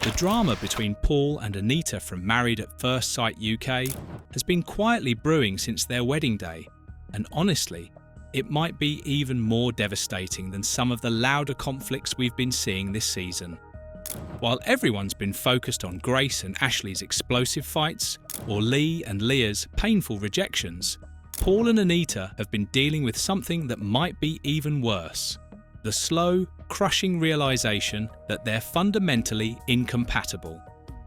The drama between Paul and Anita from Married at First Sight UK has been quietly brewing since their wedding day, and honestly, it might be even more devastating than some of the louder conflicts we've been seeing this season. While everyone's been focused on Grace and Ashley's explosive fights, or Leigh and Leah's painful rejections, Paul and Anita have been dealing with something that might be even worse: the slow, crushing realization that they're fundamentally incompatible,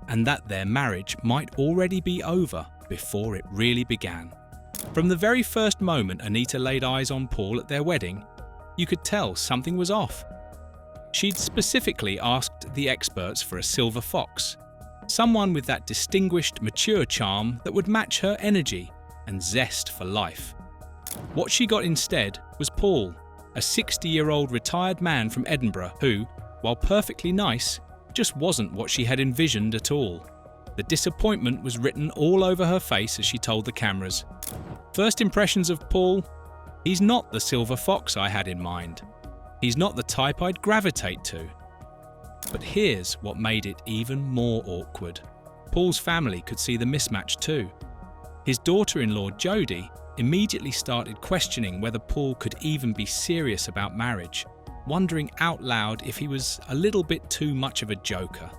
and that their marriage might already be over before it really began. From the very first moment Anita laid eyes on Paul at their wedding, you could tell something was off. She'd specifically asked the experts for a silver fox, someone with that distinguished, mature charm that would match her energy and zest for life. What she got instead was Paul, a 60-year-old retired man from Edinburgh who, while perfectly nice, just wasn't what she had envisioned at all. The disappointment was written all over her face as she told the cameras. First impressions of Paul: he's not the silver fox I had in mind. He's not the type I'd gravitate to. But here's what made it even more awkward. Paul's family could see the mismatch too. His daughter-in-law Jodie immediately started questioning whether Paul could even be serious about marriage, wondering out loud if he was a little bit too much of a joker.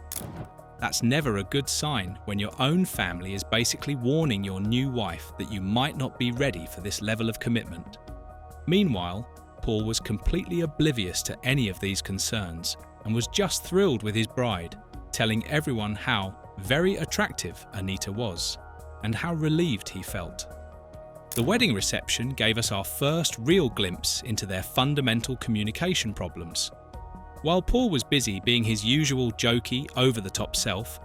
That's never a good sign when your own family is basically warning your new wife that you might not be ready for this level of commitment. Meanwhile, Paul was completely oblivious to any of these concerns and was just thrilled with his bride, telling everyone how very attractive Anita was and how relieved he felt. The wedding reception gave us our first real glimpse into their fundamental communication problems. While Paul was busy being his usual jokey, over-the-top self,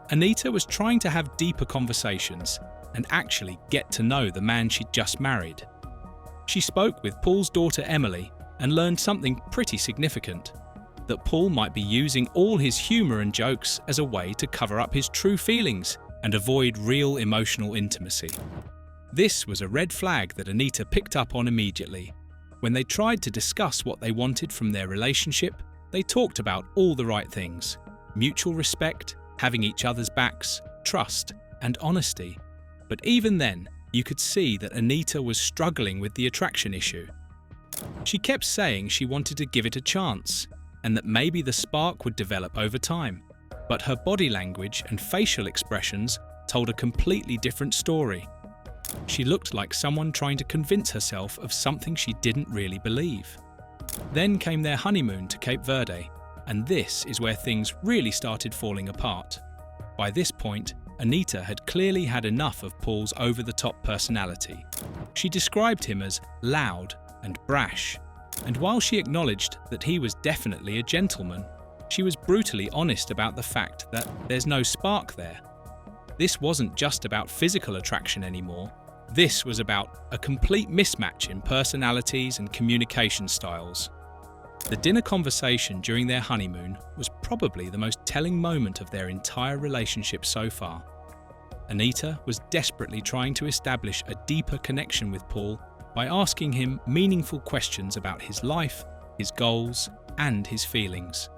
Anita was trying to have deeper conversations and actually get to know the man she'd just married. She spoke with Paul's daughter Emily and learned something pretty significant: that Paul might be using all his humour and jokes as a way to cover up his true feelings and avoid real emotional intimacy. This was a red flag that Anita picked up on immediately. When they tried to discuss what they wanted from their relationship, they talked about all the right things: mutual respect, having each other's backs, trust, and honesty. But even then, you could see that Anita was struggling with the attraction issue. She kept saying she wanted to give it a chance, and that maybe the spark would develop over time. But her body language and facial expressions told a completely different story. She looked like someone trying to convince herself of something she didn't really believe. Then came their honeymoon to Cape Verde, and this is where things really started falling apart. By this point, Anita had clearly had enough of Paul's over-the-top personality. She described him as loud and brash, and while she acknowledged that he was definitely a gentleman, she was brutally honest about the fact that there's no spark there. This wasn't just about physical attraction anymore. This was about a complete mismatch in personalities and communication styles. The dinner conversation during their honeymoon was probably the most telling moment of their entire relationship so far. Anita was desperately trying to establish a deeper connection with Paul by asking him meaningful questions about his life, his goals, and his feelings.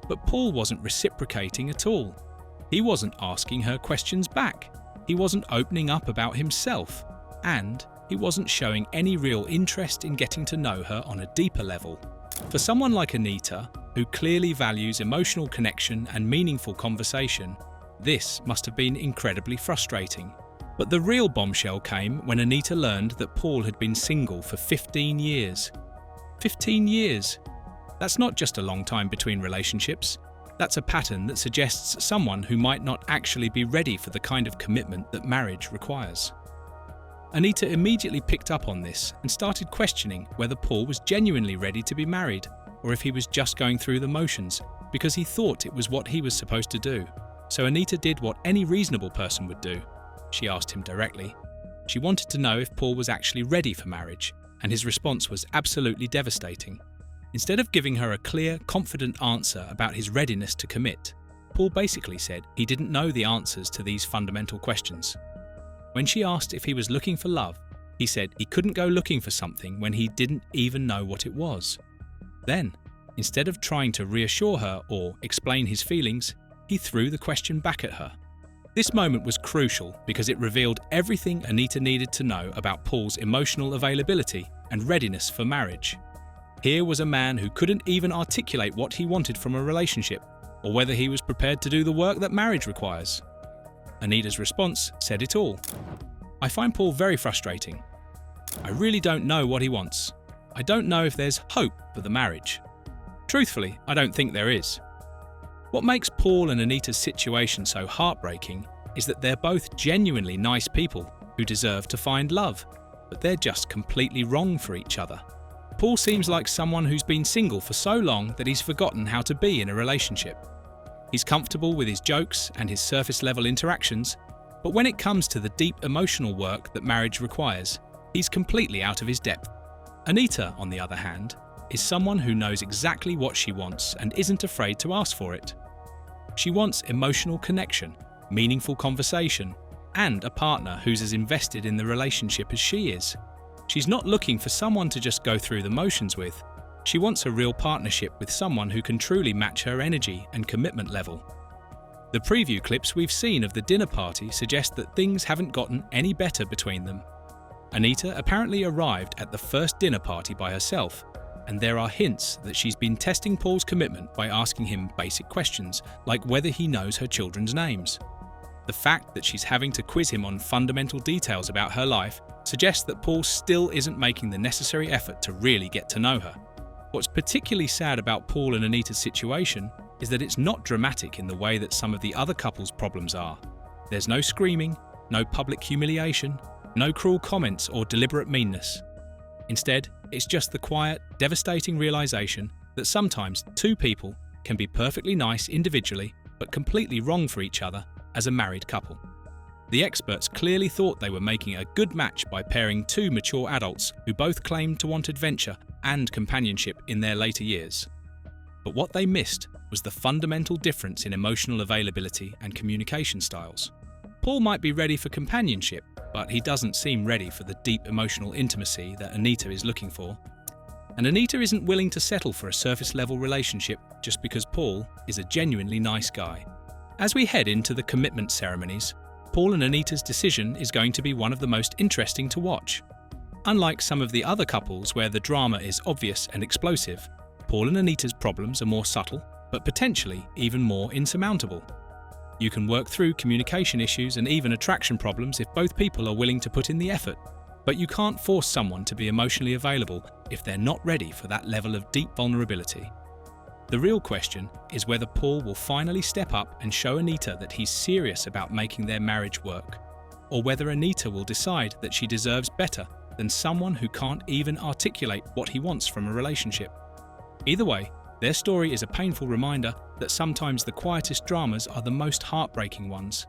But Paul wasn't reciprocating at all. He wasn't asking her questions back. He wasn't opening up about himself, and he wasn't showing any real interest in getting to know her on a deeper level. For someone like Anita, who clearly values emotional connection and meaningful conversation, this must have been incredibly frustrating. But the real bombshell came when Anita learned that Paul had been single for 15 years. 15 years! That's not just a long time between relationships. That's a pattern that suggests someone who might not actually be ready for the kind of commitment that marriage requires. Anita immediately picked up on this and started questioning whether Paul was genuinely ready to be married, or if he was just going through the motions because he thought it was what he was supposed to do. So Anita did what any reasonable person would do. She asked him directly. She wanted to know if Paul was actually ready for marriage, and his response was absolutely devastating. Instead of giving her a clear, confident answer about his readiness to commit, Paul basically said he didn't know the answers to these fundamental questions. When she asked if he was looking for love, he said he couldn't go looking for something when he didn't even know what it was. Then, instead of trying to reassure her or explain his feelings, he threw the question back at her. This moment was crucial because it revealed everything Anita needed to know about Paul's emotional availability and readiness for marriage. Here was a man who couldn't even articulate what he wanted from a relationship or whether he was prepared to do the work that marriage requires. Anita's response said it all. "I find Paul very frustrating. I really don't know what he wants. I don't know if there's hope for the marriage. Truthfully, I don't think there is." What makes Paul and Anita's situation so heartbreaking is that they're both genuinely nice people who deserve to find love, but they're just completely wrong for each other. Paul seems like someone who's been single for so long that he's forgotten how to be in a relationship. He's comfortable with his jokes and his surface-level interactions, but when it comes to the deep emotional work that marriage requires, he's completely out of his depth. Anita, on the other hand, is someone who knows exactly what she wants and isn't afraid to ask for it. She wants emotional connection, meaningful conversation, and a partner who's as invested in the relationship as she is. She's not looking for someone to just go through the motions with. She wants a real partnership with someone who can truly match her energy and commitment level. The preview clips we've seen of the dinner party suggest that things haven't gotten any better between them. Anita apparently arrived at the first dinner party by herself, and there are hints that she's been testing Paul's commitment by asking him basic questions, like whether he knows her children's names. The fact that she's having to quiz him on fundamental details about her life suggests that Paul still isn't making the necessary effort to really get to know her. What's particularly sad about Paul and Anita's situation is that it's not dramatic in the way that some of the other couples' problems are. There's no screaming, no public humiliation, no cruel comments or deliberate meanness. Instead, it's just the quiet, devastating realization that sometimes two people can be perfectly nice individually but completely wrong for each other as a married couple. The experts clearly thought they were making a good match by pairing two mature adults who both claimed to want adventure and companionship in their later years. But what they missed was the fundamental difference in emotional availability and communication styles. Paul might be ready for companionship, but he doesn't seem ready for the deep emotional intimacy that Anita is looking for. And Anita isn't willing to settle for a surface-level relationship just because Paul is a genuinely nice guy. As we head into the commitment ceremonies, Paul and Anita's decision is going to be one of the most interesting to watch. Unlike some of the other couples where the drama is obvious and explosive, Paul and Anita's problems are more subtle, but potentially even more insurmountable. You can work through communication issues and even attraction problems if both people are willing to put in the effort, but you can't force someone to be emotionally available if they're not ready for that level of deep vulnerability. The real question is whether Paul will finally step up and show Anita that he's serious about making their marriage work, or whether Anita will decide that she deserves better than someone who can't even articulate what he wants from a relationship. Either way, their story is a painful reminder that sometimes the quietest dramas are the most heartbreaking ones.